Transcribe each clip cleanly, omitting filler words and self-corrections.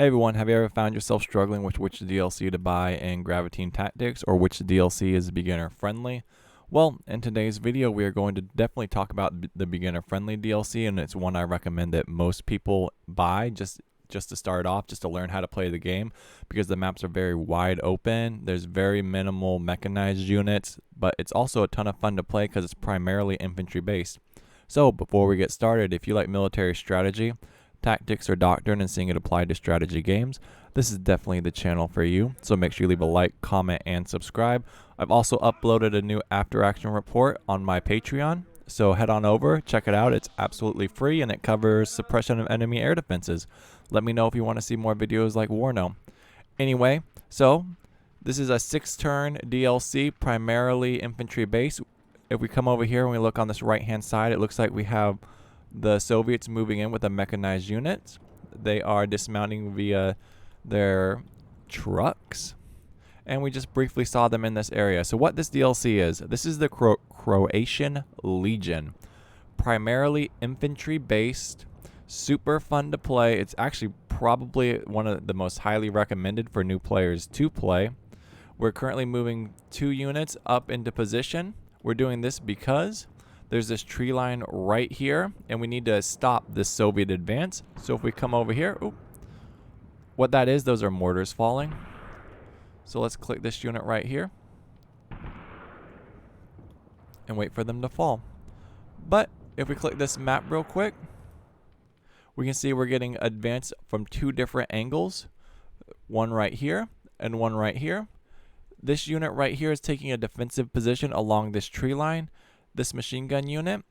Hey everyone, have you ever found yourself struggling with which DLC to buy in Graviteam Tactics or which DLC is beginner friendly? Well, in today's video we are going to definitely talk about the beginner friendly DLC, and it's one I recommend that most people buy just to start off, just to learn how to play the game, because the maps are very wide open. There's very minimal mechanized units, but it's also a ton of fun to play because it's primarily infantry based. So before we get started, if you like military strategy, tactics, or doctrine and seeing it applied to strategy games, this is definitely the channel for you. So make sure you leave a like, comment, and subscribe. I've also uploaded a new after action report on my Patreon, so head on over, check it out. It's absolutely free and it covers suppression of enemy air defenses. Let me know if you want to see more videos like Warno. Anyway, so this is a 6-turn DLC, primarily infantry based. If we come over here and we look on this right hand side, it looks like we have the Soviets moving in with a mechanized unit. They are dismounting via their trucks, and we just briefly saw them in this area. So what this DLC is, this is the Croatian Legion, primarily infantry based, super fun to play. It's actually probably one of the most highly recommended for new players to play. We're currently moving 2 units up into position. We're doing this because there's this tree line right here, and we need to stop this Soviet advance. So if we come over here, what that is, those are mortars falling. So let's click this unit right here and wait for them to fall. But if we click this map real quick, we can see we're getting advance from 2 different angles, one right here and one right here. This unit right here is taking a defensive position along this tree line. This machine gun unit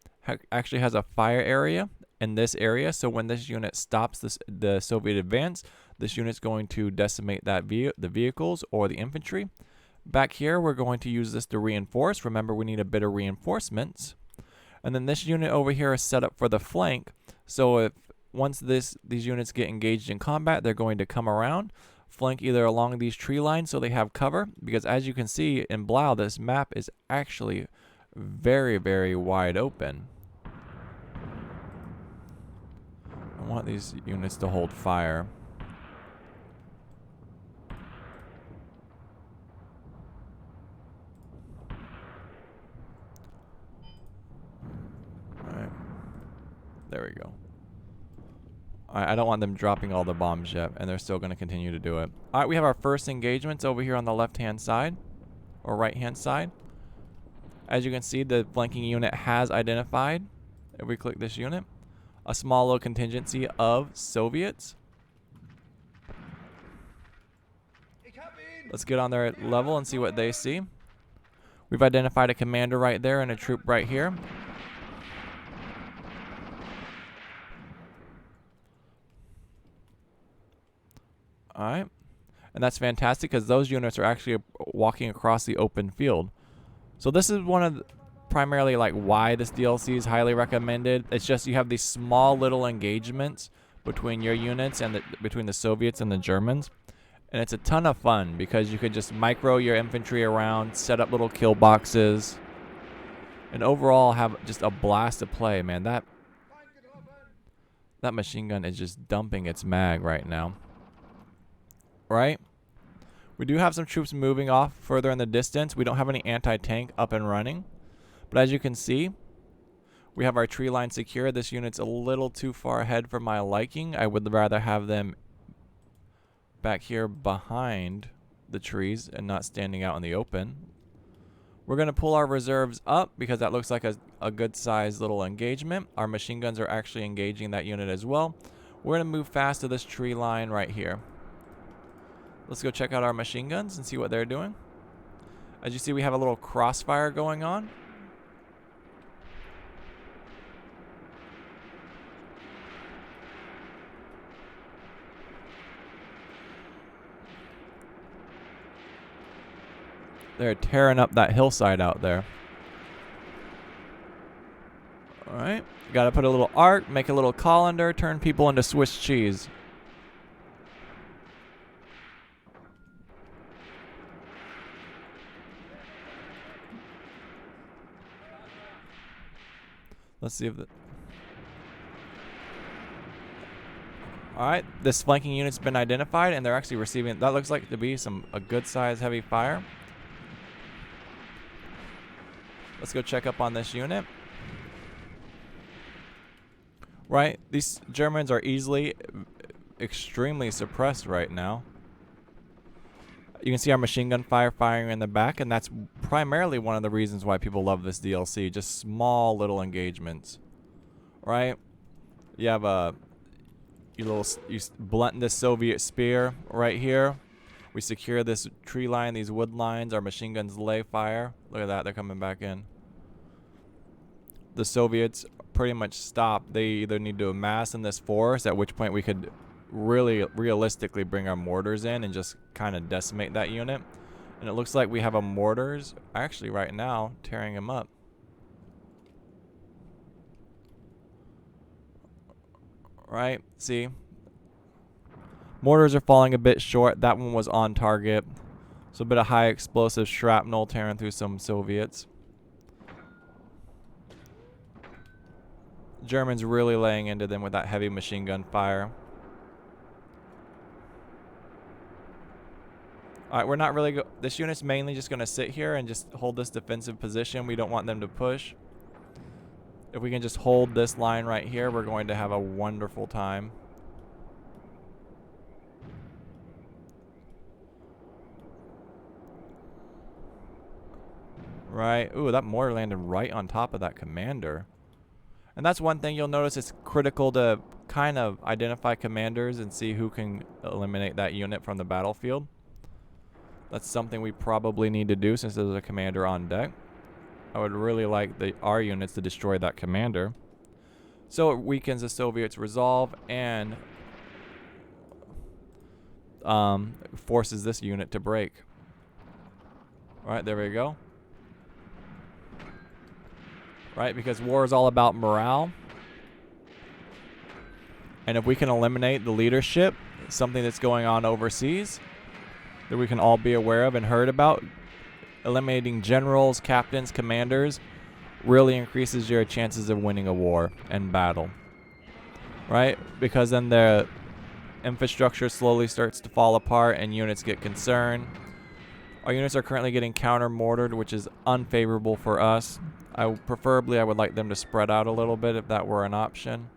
actually has a fire area in this area, so when this unit stops the Soviet advance, this unit's going to decimate the vehicles or the infantry. Back here, we're going to use this to reinforce. Remember, we need a bit of reinforcements. And then this unit over here is set up for the flank, so if once these units get engaged in combat, they're going to come around, flank either along these tree lines so they have cover, because as you can see in Blau, this map is actually very, very wide open. I want these units to hold fire. Alright. There we go. I don't want them dropping all the bombs yet, and they're still going to continue to do it. Alright, we have our first engagements over here on the left-hand side, or right-hand side. As you can see, the flanking unit has identified, if we click this unit, a small little contingency of Soviets. Let's get on their level and see what they see. We've identified a commander right there and a troop right here. Alright. And that's fantastic because those units are actually walking across the open field. So this is one of the, primarily like why this DLC is highly recommended. It's just you have these small little engagements between your units and between the Soviets and the Germans. And it's a ton of fun because you could just micro your infantry around, set up little kill boxes, and overall have just a blast to play, man. That machine gun is just dumping its mag right now. Right? We do have some troops moving off further in the distance. We don't have any anti-tank up and running. But as you can see, we have our tree line secure. This unit's a little too far ahead for my liking. I would rather have them back here behind the trees and not standing out in the open. We're going to pull our reserves up because that looks like a good sized little engagement. Our machine guns are actually engaging that unit as well. We're going to move fast to this tree line right here. Let's go check out our machine guns and see what they're doing. As you see, we have a little crossfire going on. They're tearing up that hillside out there. Alright. Gotta put a little arc, make a little colander, turn people into Swiss cheese. Let's see if the... Alright, this flanking unit's been identified, and they're actually receiving, that looks like to be a good size heavy fire. Let's go check up on this unit. Right, these Germans are extremely suppressed right now. You can see our machine gun fire firing in the back, and that's primarily one of the reasons why people love this DLC. Just small little engagements, right? You have you blunt this Soviet spear right here. We secure this tree line, these wood lines. Our machine guns lay fire. Look at that, they're coming back in. The Soviets pretty much stop. They either need to amass in this force, at which point we could really realistically bring our mortars in and just kind of decimate that unit. And it looks like we have a mortars actually right now tearing them up. Right, see, mortars are falling a bit short. That one was on target, so a bit of high explosive shrapnel tearing through some Soviets. Germans really laying into them with that heavy machine gun fire. Alright, we're not really this unit's mainly just going to sit here and just hold this defensive position. We don't want them to push. If we can just hold this line right here, we're going to have a wonderful time. Right. Ooh, that mortar landed right on top of that commander. And that's one thing you'll notice. It's critical to kind of identify commanders and see who can eliminate that unit from the battlefield. That's something we probably need to do since there's a commander on deck. I would really like our units to destroy that commander. So it weakens the Soviets' resolve and forces this unit to break. Alright, there we go. Right, because war is all about morale. And if we can eliminate the leadership, something that's going on overseas that we can all be aware of and heard about, eliminating generals, captains, commanders really increases your chances of winning a war and battle. Right? Because then the infrastructure slowly starts to fall apart and units get concerned. Our units are currently getting counter-mortared, which is unfavorable for us. Preferably, I would like them to spread out a little bit if that were an option.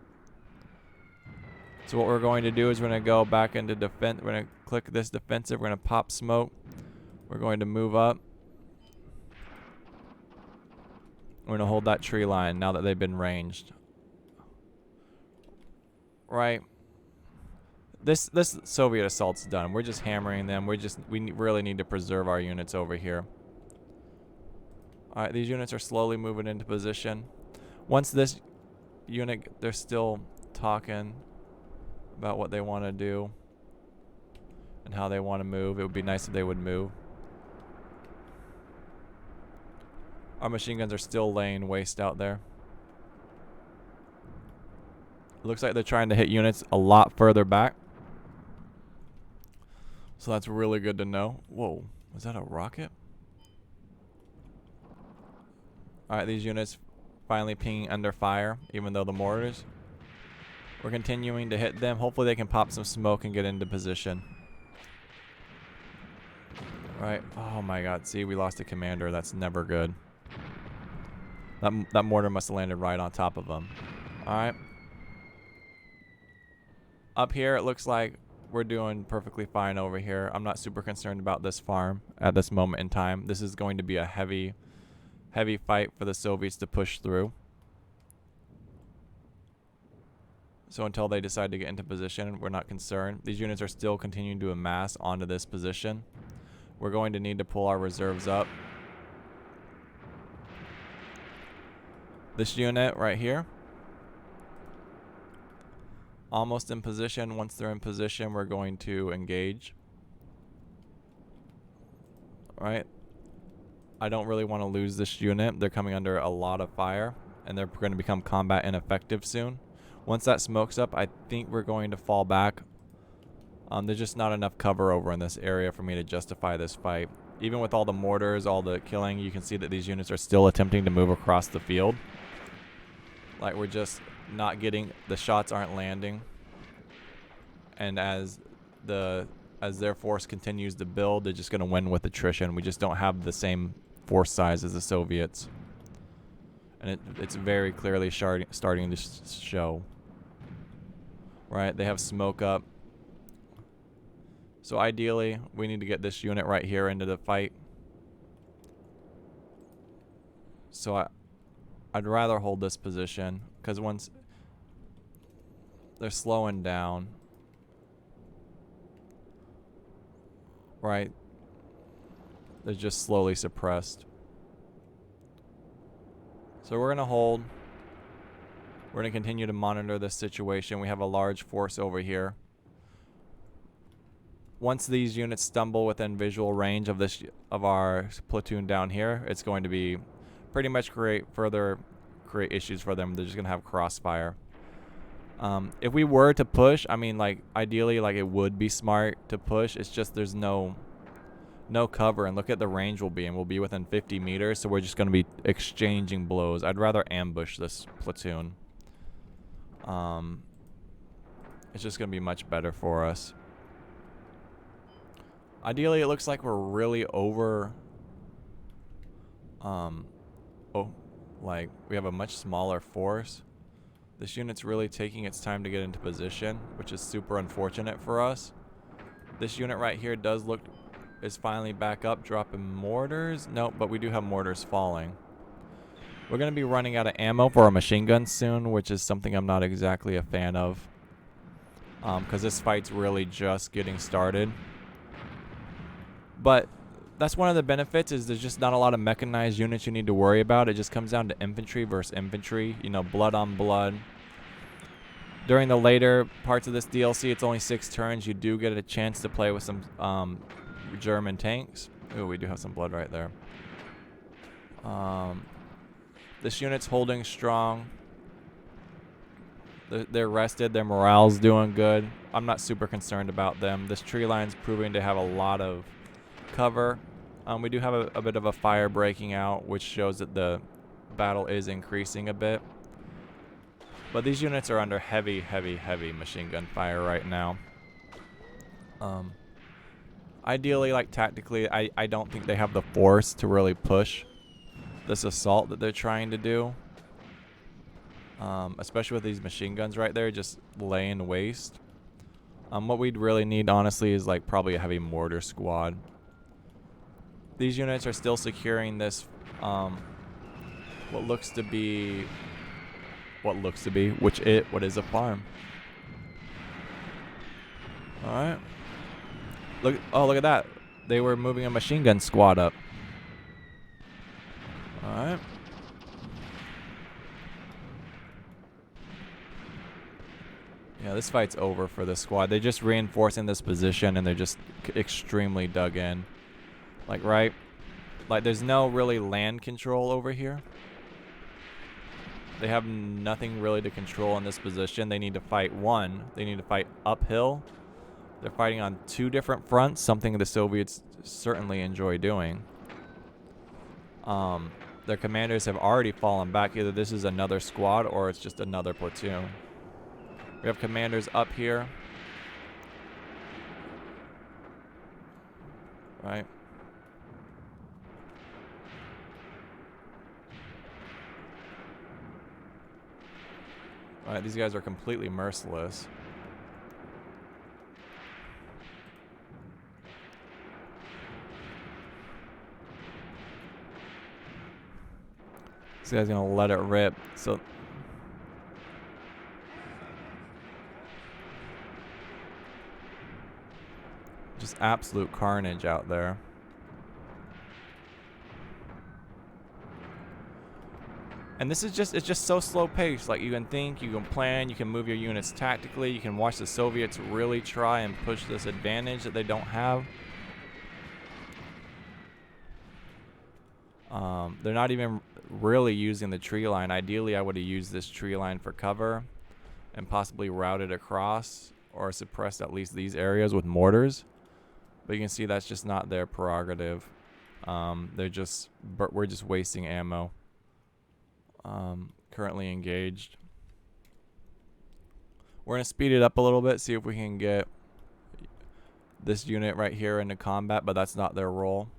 So what we're going to do is we're going to go back into defense. We're going to click this defensive. We're going to pop smoke. We're going to move up. We're going to hold that tree line now that they've been ranged. Right. This Soviet assault's done. We're just hammering them. We really need to preserve our units over here. Alright, these units are slowly moving into position. Once this unit, they're still talking about what they want to do and how they want to move. It would be nice if they would move. Our machine guns are still laying waste out there. It looks like they're trying to hit units a lot further back. So that's really good to know. Whoa, was that a rocket? Alright, these units finally pinging under fire, even though the mortars. We're continuing to hit them. Hopefully they can pop some smoke and get into position. Right. Oh my god, see, we lost a commander. That's never good. That mortar must have landed right on top of them. Alright. Up here, it looks like we're doing perfectly fine over here. I'm not super concerned about this farm at this moment in time. This is going to be a heavy fight for the Soviets to push through. So until they decide to get into position, we're not concerned. These units are still continuing to amass onto this position. We're going to need to pull our reserves up. This unit right here, almost in position. Once they're in position, we're going to engage. Alright. I don't really want to lose this unit. They're coming under a lot of fire, and they're going to become combat ineffective soon. Once that smoke's up, I think we're going to fall back. There's just not enough cover over in this area for me to justify this fight. Even with all the mortars, all the killing, you can see that these units are still attempting to move across the field. Like, we're just not getting, the shots aren't landing. and as their force continues to build, they're just going to win with attrition. We just don't have the same force size as the Soviets, and it's very clearly starting to show. Right, they have smoke up. So ideally, we need to get this unit right here into the fight. So I'd rather hold this position, because once they're slowing down, right, they're just slowly suppressed. So we're going to hold. We're going to continue to monitor this situation. We have a large force over here. Once these units stumble within visual range of our platoon down here, it's going to be pretty much create issues for them. They're just going to have crossfire. If we were to push, I mean, like, ideally, like, it would be smart to push. It's just there's no cover, and look at the range we'll be in. We'll be within 50 meters, so we're just going to be exchanging blows. I'd rather ambush this platoon. It's just going to be much better for us. Ideally, it looks like we're really over. Like, we have a much smaller force. This unit's really taking its time to get into position, which is super unfortunate for us. This unit right here is finally back up, dropping mortars. Nope, but we do have mortars falling. We're going to be running out of ammo for our machine guns soon, which is something I'm not exactly a fan of, because this fight's really just getting started. But that's one of the benefits, is there's just not a lot of mechanized units you need to worry about. It just comes down to infantry versus infantry, you know, blood on blood. During the later parts of this DLC, it's only 6 turns. You do get a chance to play with some German tanks. Ooh, we do have some blood right there. This unit's holding strong. They're rested. Their morale's doing good. I'm not super concerned about them. This tree line's proving to have a lot of cover. We do have a bit of a fire breaking out, which shows that the battle is increasing a bit. But these units are under heavy machine gun fire right now. Ideally, like, tactically, I don't think they have the force to really push this assault that they're trying to do. Especially with these machine guns right there, just laying waste. What we'd really need, honestly, is, like, probably a heavy mortar squad. These units are still securing this, what is a farm. Alright. Look at that. They were moving a machine gun squad up. Alright. Yeah, this fight's over for this squad. They're just reinforcing this position, and they're just extremely dug in. Like, right? Like, there's no really land control over here. They have nothing really to control in this position. They need to fight They need to fight uphill. They're fighting on 2 different fronts, something the Soviets certainly enjoy doing. Their commanders have already fallen back. Either this is another squad or it's just another platoon. We have commanders up here. Right. Alright, these guys are completely merciless. This guy's gonna let it rip. So just absolute carnage out there. And this is it's just so slow paced. Like, you can think, you can plan, you can move your units tactically, you can watch the Soviets really try and push this advantage that they don't have. They're not even really using the tree line. Ideally, I would have used this tree line for cover and possibly routed across or suppressed at least these areas with mortars. But you can see that's just not their prerogative. We're just wasting ammo. Currently engaged. We're going to speed it up a little bit, see if we can get this unit right here into combat, but that's not their role.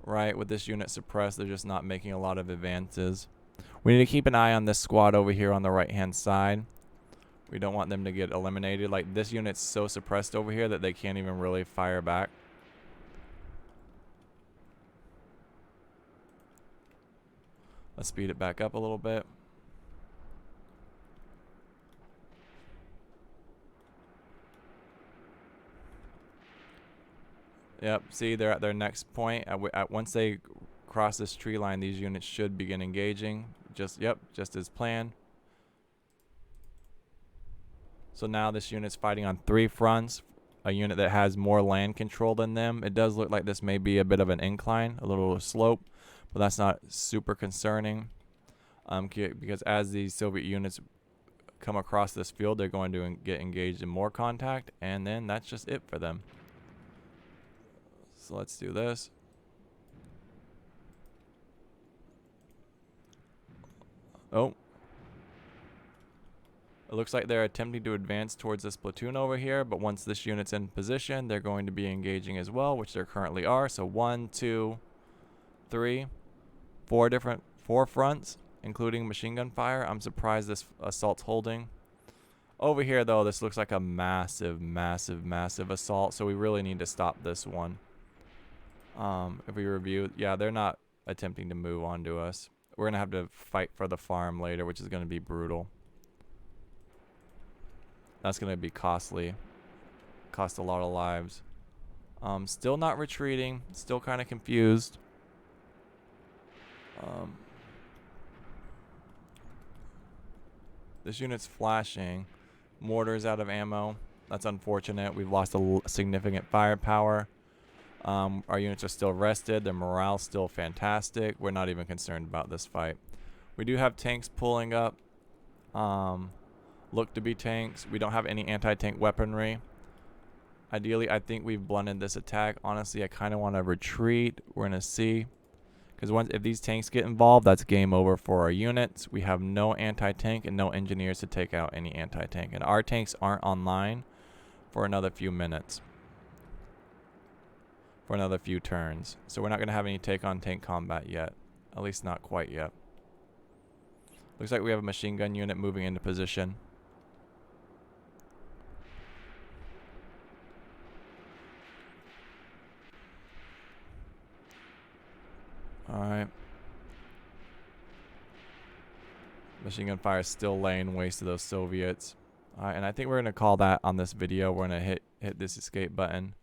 Right, with this unit suppressed, they're just not making a lot of advances. We need to keep an eye on this squad over here on the right-hand side. We don't want them to get eliminated. Like, this unit's so suppressed over here that they can't even really fire back. Let's speed it back up a little bit. Yep, see, they're at their next point. Once they cross this tree line, these units should begin engaging. Just as planned. So now this unit's fighting on 3 fronts. A unit that has more land control than them. It does look like this may be a bit of an incline, a little slope, but that's not super concerning. Because as these Soviet units come across this field, they're going to get engaged in more contact, and then that's just it for them. So let's do this. Oh. It looks like they're attempting to advance towards this platoon over here, but once this unit's in position, they're going to be engaging as well, which they currently are. So 1, 2, 3, 4 fronts, including machine gun fire. I'm surprised this assault's holding. Over here, though, this looks like a massive assault, so we really need to stop this one. If we review, yeah, they're not attempting to move on to us. We're going to have to fight for the farm later, which is going to be brutal. That's going to be costly. Cost a lot of lives. Still not retreating. Still kind of confused. This unit's flashing. Mortar's out of ammo. That's unfortunate. We've lost a significant firepower. Our units are still rested. Their morale's still fantastic. We're not even concerned about this fight. We do have tanks pulling up. Look to be tanks. We don't have any anti-tank weaponry. Ideally, I think we've blunted this attack. Honestly, I kind of want to retreat. We're going to see. Because if these tanks get involved, that's game over for our units. We have no anti-tank and no engineers to take out any anti-tank. And our tanks aren't online for another few minutes. For another few turns. So we're not going to have any take-on-tank combat yet. At least not quite yet. Looks like we have a machine gun unit moving into position. Alright. Machine gun fire is still laying waste to those Soviets. Alright, and I think we're going to call that on this video. We're going to hit this escape button.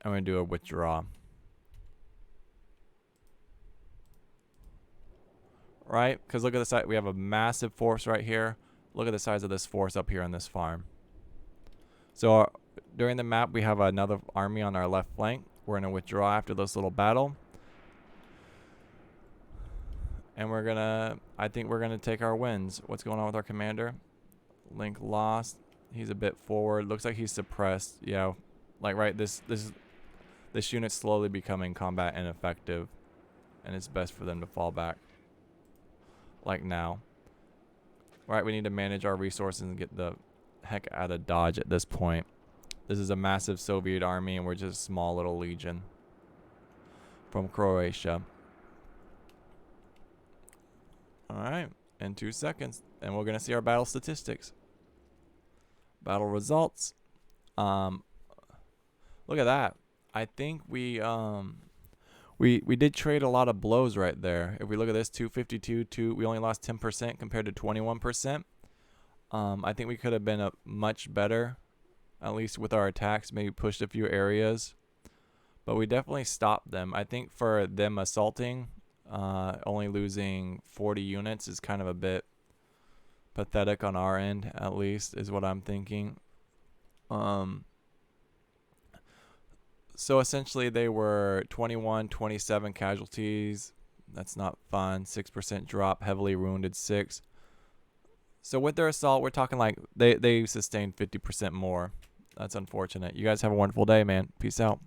And we're going to do a withdraw. Right? Because look at the size. We have a massive force right here. Look at the size of this force up here on this farm. So during the map, we have another army on our left flank. We're going to withdraw after this little battle. And we're going to, I think we're going to take our wins. What's going on with our commander? Link lost. He's a bit forward. Looks like he's suppressed. Yeah. Like, right, this unit's slowly becoming combat ineffective. And it's best for them to fall back. Like now. Right, we need to manage our resources and get the heck out of Dodge at this point. This is a massive Soviet army and we're just a small little legion. From Croatia. Alright, in 2 seconds. And we're going to see our battle statistics. Battle results. Look at that. I think we did trade a lot of blows right there. If we look at this, 252, we only lost 10% compared to 21%. I think we could have been much better, at least with our attacks, maybe pushed a few areas. But we definitely stopped them. I think for them assaulting, only losing 40 units is kind of a bit pathetic on our end, at least, is what I'm thinking. So essentially they were 21, 27 casualties. That's not fun. 6% drop, heavily wounded 6. So with their assault, we're talking like they sustained 50% more. That's unfortunate. You guys have a wonderful day, man. Peace out.